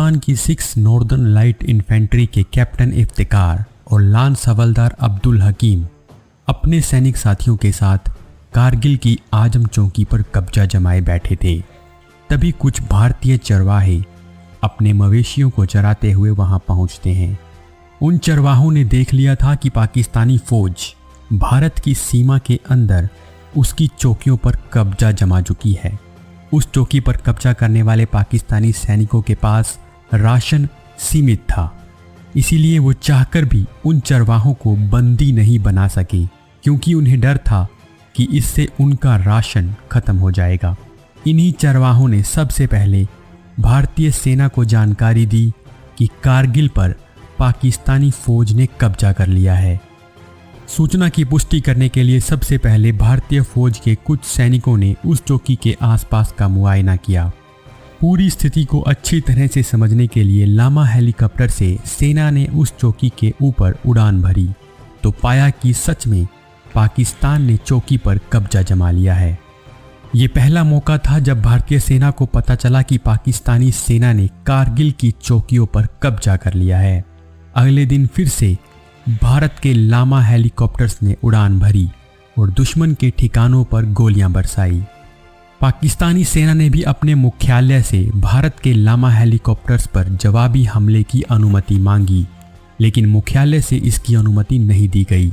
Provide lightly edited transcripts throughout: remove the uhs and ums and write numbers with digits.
पाकिस्तान की 6 northern light infantry के captain Iftikhar और लांस हवलदार अब्दुल हकीम अपने सैनिक साथियों के साथ कारगिल की आजम चौकी पर कब्जा जमाए बैठे थे। तभी कुछ भारतीय चरवाहे अपने मवेशियों को चराते हुए वहां पहुंचते हैं। उन चरवाहों ने देख लिया था कि पाकिस्तानी फौज भारत की सीमा के अंदर उसकी चौकियों पर कब्जा जमा चुकी है। उस चौकी पर कब्जा करने वाले पाकिस्तानी सैनिकों के पास राशन सीमित था, इसीलिए वो चाहकर भी उन चरवाहों को बंदी नहीं बना सके, क्योंकि उन्हें डर था कि इससे उनका राशन खत्म हो जाएगा। इन्हीं चरवाहों ने सबसे पहले भारतीय सेना को जानकारी दी कि कारगिल पर पाकिस्तानी फौज ने कब्जा कर लिया है। सूचना की पुष्टि करने के लिए सबसे पहले भारतीय फौज के कुछ सैनिकों ने उस चौकी के आसपास का मुआयना किया। पूरी स्थिति को अच्छी तरह से समझने के लिए लामा हेलीकॉप्टर से सेना ने उस चौकी के ऊपर उड़ान भरी तो पाया कि सच में पाकिस्तान ने चौकी पर कब्जा जमा लिया है। ये पहला मौका था जब भारतीय सेना को पता चला कि पाकिस्तानी सेना ने कारगिल की चौकियों पर कब्जा कर लिया है। अगले दिन फिर से भारत के लामा हेलीकॉप्टर्स ने उड़ान भरी और दुश्मन के ठिकानों पर गोलियां बरसाई। पाकिस्तानी सेना ने भी अपने मुख्यालय से भारत के लामा हेलीकॉप्टर्स पर जवाबी हमले की अनुमति मांगी, लेकिन मुख्यालय से इसकी अनुमति नहीं दी गई,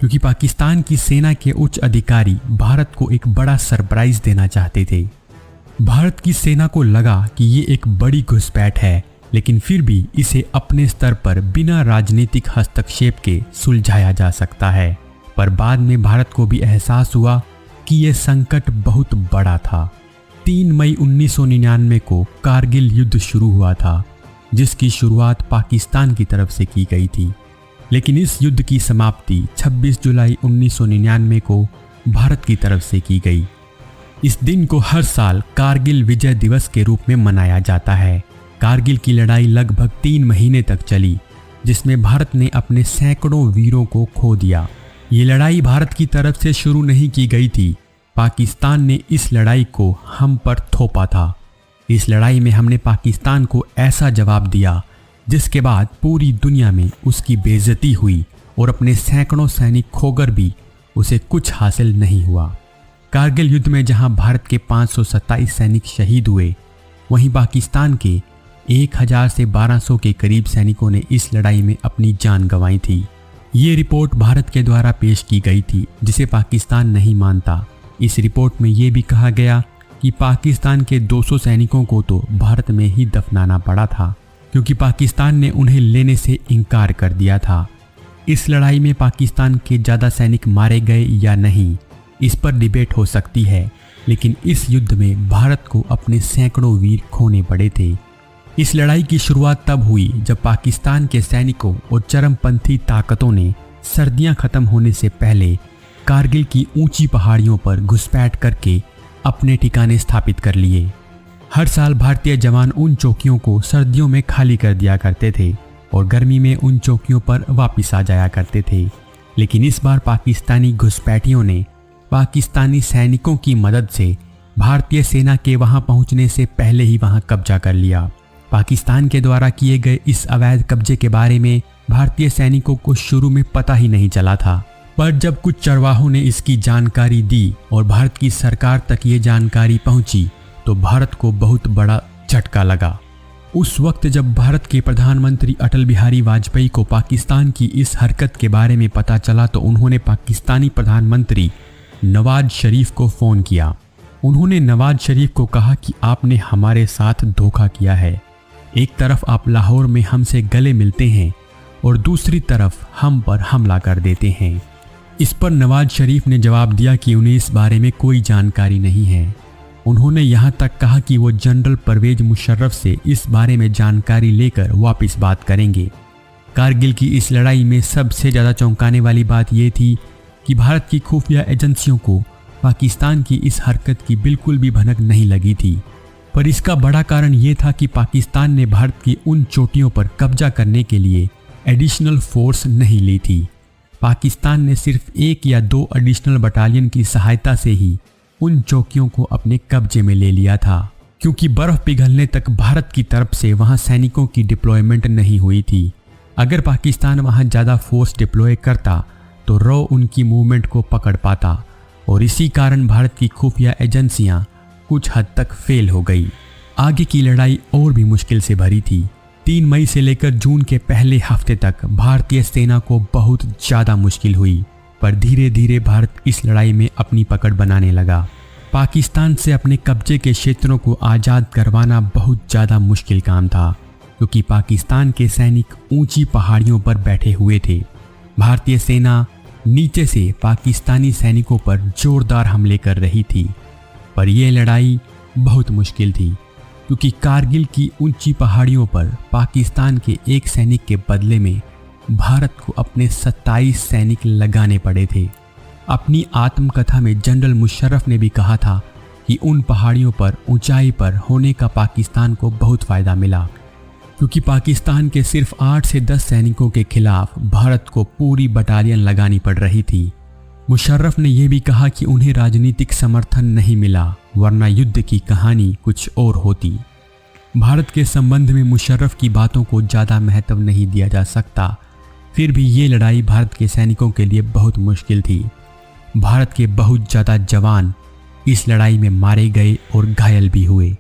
क्योंकि पाकिस्तान की सेना के उच्च अधिकारी भारत को एक बड़ा सरप्राइज देना चाहते थे। भारत की सेना को लगा कि ये एक बड़ी घुसपैठ है, लेकिन फिर भी इसे अपने स्तर पर बिना राजनीतिक हस्तक्षेप के सुलझाया जा सकता है। पर बाद में भारत को भी एहसास हुआ कि यह संकट बहुत बड़ा था। 3 मई 1999 को कारगिल युद्ध शुरू हुआ था, जिसकी शुरुआत पाकिस्तान की तरफ से की गई थी, लेकिन इस युद्ध की समाप्ति 26 जुलाई 1999 को भारत की तरफ से की गई। इस दिन को हर साल कारगिल विजय दिवस के रूप में मनाया जाता है। कारगिल की लड़ाई लगभग 3 महीने तक चली, जिसमें भारत ने अपने सैकड़ों वीरों को खो दिया। ये लड़ाई भारत की तरफ से शुरू नहीं की गई थी। पाकिस्तान ने इस लड़ाई को हम पर थोपा था। इस लड़ाई में हमने पाकिस्तान को ऐसा जवाब दिया जिसके बाद पूरी दुनिया में उसकी बेइज्जती हुई और अपने सैकड़ों सैनिक खोकर भी उसे कुछ हासिल नहीं हुआ। कारगिल युद्ध में जहां भारत के 527 सैनिक शहीद हुए, वहीं पाकिस्तान के 1000 से 1200 के करीब सैनिकों ने इस लड़ाई में अपनी जान गंवाई थी। ये रिपोर्ट भारत के द्वारा पेश की गई थी, जिसे पाकिस्तान नहीं मानता। इस रिपोर्ट में ये भी कहा गया कि पाकिस्तान के 200 सैनिकों को तो भारत में ही दफनाना पड़ा था, क्योंकि पाकिस्तान ने उन्हें लेने से इनकार कर दिया था। इस लड़ाई में पाकिस्तान के ज़्यादा सैनिक मारे गए या नहीं, इस पर डिबेट हो सकती है, लेकिन इस युद्ध में भारत को अपने सैकड़ों वीर खोने पड़े थे। इस लड़ाई की शुरुआत तब हुई जब पाकिस्तान के सैनिकों और चरमपंथी ताकतों ने सर्दियां खत्म होने से पहले कारगिल की ऊंची पहाड़ियों पर घुसपैठ करके अपने ठिकाने स्थापित कर लिए। हर साल भारतीय जवान उन चौकियों को सर्दियों में खाली कर दिया करते थे और गर्मी में उन चौकियों पर वापस आ जाया करते थे, लेकिन इस बार पाकिस्तानी घुसपैठियों ने पाकिस्तानी सैनिकों की मदद से भारतीय सेना के वहां पहुंचने से पहले ही वहां कब्जा कर लिया। पाकिस्तान के द्वारा किए गए इस अवैध कब्जे के बारे में भारतीय सैनिकों को शुरू में पता ही नहीं चला था, पर जब कुछ चरवाहों ने इसकी जानकारी दी और भारत की सरकार तक ये जानकारी पहुंची तो भारत को बहुत बड़ा झटका लगा। उस वक्त जब भारत के प्रधानमंत्री अटल बिहारी वाजपेयी को पाकिस्तान की इस हरकत के बारे में पता चला तो उन्होंने पाकिस्तानी प्रधानमंत्री नवाज शरीफ को फ़ोन किया। उन्होंने नवाज शरीफ को कहा कि आपने हमारे साथ धोखा किया है। एक तरफ आप लाहौर में हमसे गले मिलते हैं और दूसरी तरफ हम पर हमला कर देते हैं। इस पर नवाज शरीफ ने जवाब दिया कि उन्हें इस बारे में कोई जानकारी नहीं है। उन्होंने यहाँ तक कहा कि वो जनरल परवेज मुशर्रफ से इस बारे में जानकारी लेकर वापस बात करेंगे। कारगिल की इस लड़ाई में सबसे ज़्यादा चौंकाने वाली बात यह थी कि भारत की खुफिया एजेंसियों को पाकिस्तान की इस हरकत की बिल्कुल भी भनक नहीं लगी थी, पर इसका बड़ा कारण ये था कि पाकिस्तान ने भारत की उन चोटियों पर कब्जा करने के लिए एडिशनल फोर्स नहीं ली थी। पाकिस्तान ने सिर्फ 1 या 2 एडिशनल बटालियन की सहायता से ही उन चौकियों को अपने कब्जे में ले लिया था, क्योंकि बर्फ पिघलने तक भारत की तरफ से वहां सैनिकों की डिप्लॉयमेंट नहीं हुई थी। अगर पाकिस्तान वहां ज़्यादा फोर्स डिप्लॉय करता तो रॉ उनकी मूवमेंट को पकड़ पाता और इसी कारण भारत की खुफिया एजेंसियां कुछ हद तक फेल हो गई। आगे की लड़ाई और भी मुश्किल से भरी थी। 3 मई से लेकर जून के पहले हफ्ते तक भारतीय सेना को बहुत ज़्यादा मुश्किल हुई, पर धीरे धीरे भारत इस लड़ाई में अपनी पकड़ बनाने लगा। पाकिस्तान से अपने कब्जे के क्षेत्रों को आज़ाद करवाना बहुत ज़्यादा मुश्किल काम था, क्योंकि पाकिस्तान के सैनिक ऊंची पहाड़ियों पर बैठे हुए थे। भारतीय सेना नीचे से पाकिस्तानी सैनिकों पर जोरदार हमले कर रही थी, पर यह लड़ाई बहुत मुश्किल थी, क्योंकि कारगिल की ऊंची पहाड़ियों पर पाकिस्तान के एक सैनिक के बदले में भारत को अपने 27 सैनिक लगाने पड़े थे। अपनी आत्मकथा में जनरल मुशर्रफ ने भी कहा था कि उन पहाड़ियों पर ऊंचाई पर होने का पाकिस्तान को बहुत फ़ायदा मिला, क्योंकि पाकिस्तान के सिर्फ 8 से 10 सैनिकों के खिलाफ भारत को पूरी बटालियन लगानी पड़ रही थी। मुशर्रफ ने यह भी कहा कि उन्हें राजनीतिक समर्थन नहीं मिला, वरना युद्ध की कहानी कुछ और होती। भारत के संबंध में मुशर्रफ की बातों को ज़्यादा महत्व नहीं दिया जा सकता, फिर भी ये लड़ाई भारत के सैनिकों के लिए बहुत मुश्किल थी। भारत के बहुत ज़्यादा जवान इस लड़ाई में मारे गए और घायल भी हुए।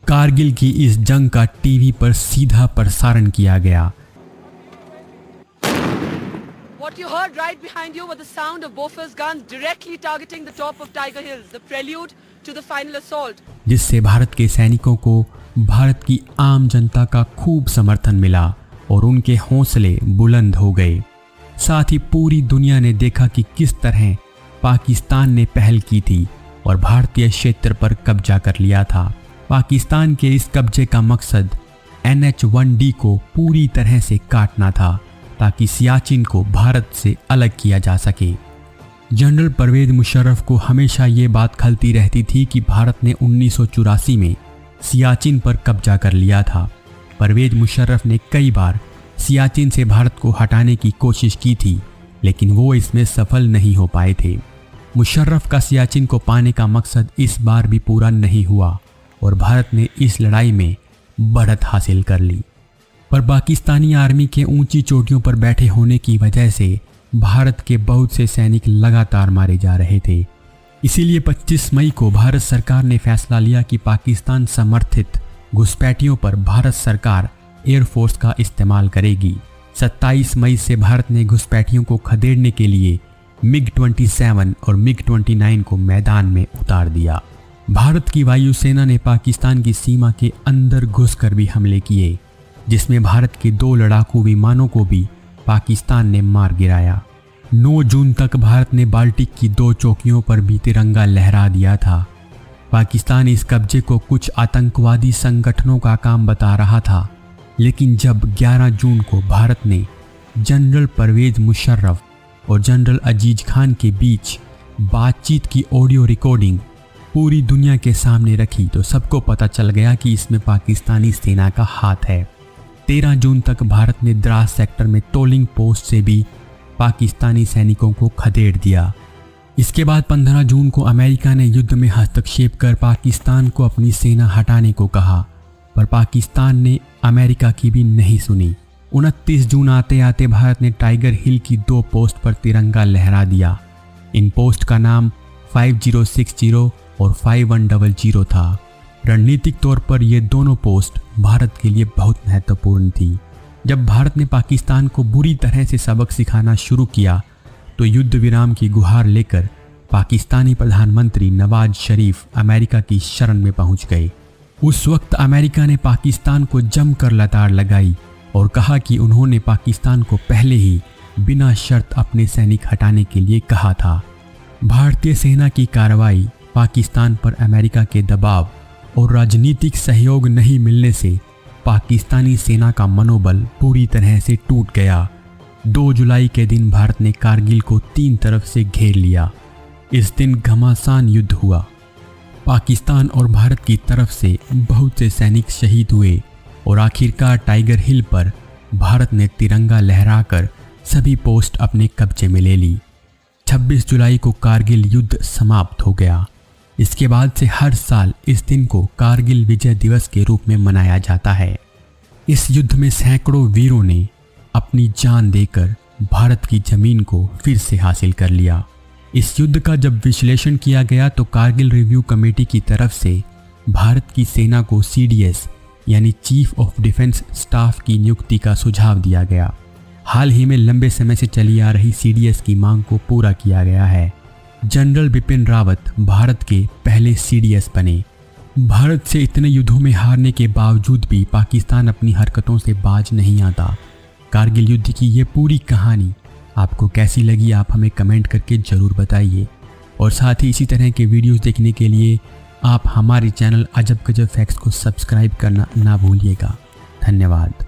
कारगिल की इस जंग का टीवी पर सीधा प्रसारण किया गया। What you heard right behind you were the sound of Bofors guns directly targeting the top of Tiger Hills, the prelude to the final assault. जिससे भारत के सैनिकों को भारत की आम जनता का खूब समर्थन मिला और उनके हौसले बुलंद हो गए। साथ ही पूरी दुनिया ने देखा कि किस तरह पाकिस्तान ने पहल की थी और भारतीय क्षेत्र पर कब्जा कर लिया था। पाकिस्तान के इस कब्जे का मकसद NH-1D को पूरी तरह से काटना था, ताकि सियाचिन को भारत से अलग किया जा सके। जनरल परवेज मुशर्रफ को हमेशा ये बात खलती रहती थी कि भारत ने 1984 में सियाचिन पर कब्जा कर लिया था। परवेज मुशर्रफ ने कई बार सियाचिन से भारत को हटाने की कोशिश की थी, लेकिन वो इसमें सफल नहीं हो पाए थे। मुशर्रफ का सियाचिन को पाने का मकसद इस बार भी पूरा नहीं हुआ और भारत ने इस लड़ाई में बढ़त हासिल कर ली। पर पाकिस्तानी आर्मी के ऊंची चोटियों पर बैठे होने की वजह से भारत के बहुत से सैनिक लगातार मारे जा रहे थे। इसीलिए 25 मई को भारत सरकार ने फैसला लिया कि पाकिस्तान समर्थित घुसपैठियों पर भारत सरकार एयरफोर्स का इस्तेमाल करेगी। 27 मई से भारत ने घुसपैठियों को खदेड़ने के लिए MiG-27 और MiG-29 को मैदान में उतार दिया। भारत की वायुसेना ने पाकिस्तान की सीमा के अंदर घुसकर भी हमले किए, जिसमें भारत के 2 लड़ाकू विमानों को भी पाकिस्तान ने मार गिराया। 9 जून तक भारत ने बाल्टिक की 2 चौकियों पर भी तिरंगा लहरा दिया था। पाकिस्तान इस कब्जे को कुछ आतंकवादी संगठनों का काम बता रहा था, लेकिन जब 11 जून को भारत ने जनरल परवेज मुशर्रफ और जनरल अजीज खान के बीच बातचीत की ऑडियो रिकॉर्डिंग पूरी दुनिया के सामने रखी, तो सबको पता चल गया कि इसमें पाकिस्तानी सेना का हाथ है। 13 जून तक भारत ने द्रास सेक्टर में टोलिंग पोस्ट से भी पाकिस्तानी सैनिकों को खदेड़ दिया। इसके बाद 15 जून को अमेरिका ने युद्ध में हस्तक्षेप कर पाकिस्तान को अपनी सेना हटाने को कहा, पर पाकिस्तान ने अमेरिका की भी नहीं सुनी। 29 जून आते आते भारत ने टाइगर हिल की 2 पोस्ट पर तिरंगा लहरा दिया। इन पोस्ट का नाम 5060 और 5100 था। रणनीतिक तौर पर ये दोनों पोस्ट भारत के लिए बहुत महत्वपूर्ण थी। जब भारत ने पाकिस्तान को बुरी तरह से सबक सिखाना शुरू किया, तो युद्ध विराम की गुहार लेकर पाकिस्तानी प्रधानमंत्री नवाज शरीफ अमेरिका की शरण में पहुंच गए। उस वक्त अमेरिका ने पाकिस्तान को जमकर लताड़ लगाई और कहा कि उन्होंने पाकिस्तान को पहले ही बिना शर्त अपने सैनिक हटाने के लिए कहा था। भारतीय सेना की कार्रवाई, पाकिस्तान पर अमेरिका के दबाव और राजनीतिक सहयोग नहीं मिलने से पाकिस्तानी सेना का मनोबल पूरी तरह से टूट गया। 2 जुलाई के दिन भारत ने कारगिल को 3 तरफ से घेर लिया। इस दिन घमासान युद्ध हुआ। पाकिस्तान और भारत की तरफ से बहुत से सैनिक शहीद हुए और आखिरकार टाइगर हिल पर भारत ने तिरंगा लहराकर सभी पोस्ट अपने कब्जे में ले ली। 26 जुलाई को कारगिल युद्ध समाप्त हो गया। इसके बाद से हर साल इस दिन को कारगिल विजय दिवस के रूप में मनाया जाता है। इस युद्ध में सैकड़ों वीरों ने अपनी जान देकर भारत की जमीन को फिर से हासिल कर लिया। इस युद्ध का जब विश्लेषण किया गया तो कारगिल रिव्यू कमेटी की तरफ से भारत की सेना को CDS यानी चीफ ऑफ डिफेंस स्टाफ की नियुक्ति का सुझाव दिया गया। हाल ही में लंबे समय से चली आ रही CDS की मांग को पूरा किया गया है। जनरल बिपिन रावत भारत के पहले CDS बने। भारत से इतने युद्धों में हारने के बावजूद भी पाकिस्तान अपनी हरकतों से बाज नहीं आता। कारगिल युद्ध की ये पूरी कहानी आपको कैसी लगी, आप हमें कमेंट करके ज़रूर बताइए। और साथ ही इसी तरह के वीडियोस देखने के लिए आप हमारे चैनल अजब गजब फैक्ट्स को सब्सक्राइब करना ना भूलिएगा। धन्यवाद।